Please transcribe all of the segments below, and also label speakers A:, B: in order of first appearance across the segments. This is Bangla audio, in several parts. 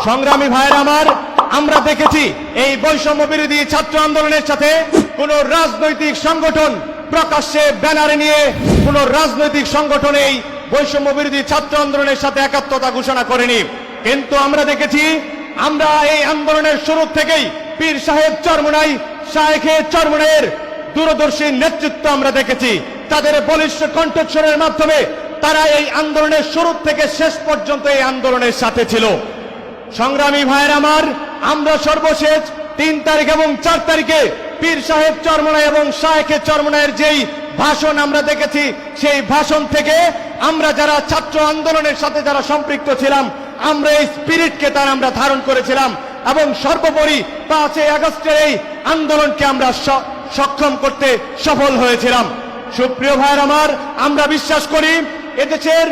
A: সংগ্রামী ভাইয়ের আমার, আমরা দেখেছি এই বৈষম্য বিরোধী ছাত্র আন্দোলনের সাথে কোন রাজনৈতিক সংগঠন প্রকাশ্যে ব্যানারে নিয়ে কোন রাজনৈতিক সংগঠন এই বৈষম্য বিরোধী ছাত্র আন্দোলনের সাথে একাত্মতা ঘোষণা করেনি। কিন্তু আমরা দেখেছি, আমরা এই আন্দোলনের শুরু থেকেই পীর সাহেব চরমোনাই, শায়েখে চরমোনাইয়ের দূরদর্শী নেতৃত্ব আমরা দেখেছি। তাদের বলিষ্ঠ কণ্ঠস্বরের মাধ্যমে তারা এই আন্দোলনের শুরু থেকে শেষ পর্যন্ত এই আন্দোলনের সাথে ছিল। সংগ্রামী ভাইয়ের আমার, আমরা সর্বশেষ 3 তারিখ এবং 4 তারিখে পীর সাহেব চরমোনাই এবং শায়েখে চরমোনাইয়ের যেই ভাষণ আমরা দেখেছি, সেই ভাষণ থেকে আমরা যারা ছাত্র আন্দোলনের সাথে যারা সম্পৃক্ত ছিলাম, আমরা এই স্পিরিটকে আমরা ধারণ করেছিলাম এবং সর্বোপরি 5 আগস্টের এই আন্দোলনকে আমরা সক্ষম করতে সফল হয়েছিলাম। সুপ্রিয় ভাইয়ের আমার, আমরা বিশ্বাস করি এদেশের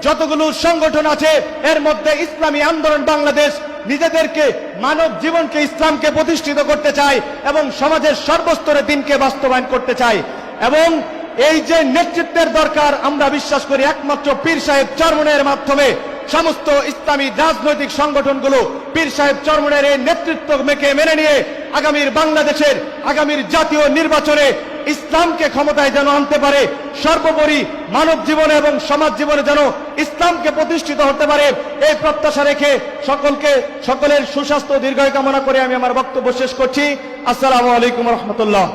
A: যতগুলো সংগঠন আছে এর মধ্যে ইসলামী আন্দোলন বাংলাদেশ নিজেদেরকে মানব জীবনকে ইসলামকে প্রতিষ্ঠিত করতে চায় এবং সমাজের সর্বস্তরে দিনকে বাস্তবায়ন করতে চায়। এবং এই যে নেতৃত্বের দরকার, আমরা বিশ্বাস করি একমাত্র পীর সাহেব চরমোনাইয়ের মাধ্যমে সমস্ত ইসলামী রাজনৈতিক সংগঠনগুলো পীর সাহেব চরমোনাইয়ের এই নেতৃত্ব মেনে নিয়ে আগামীর বাংলাদেশের আগামীর জাতীয় নির্বাচনে ইসলামকে ক্ষমতায় যেন আনতে পারে, সর্বোপরি মানব জীবনে এবং সমাজ জীবনে যেন ইসলামকে প্রতিষ্ঠিত হতে পারে, এই প্রত্যাশা রেখে সকলের সুস্বাস্থ্য দীর্ঘায়ু কামনা করে আমি আমার বক্তব্য শেষ করছি। আসসালামু আলাইকুম রহমতুল্লাহ।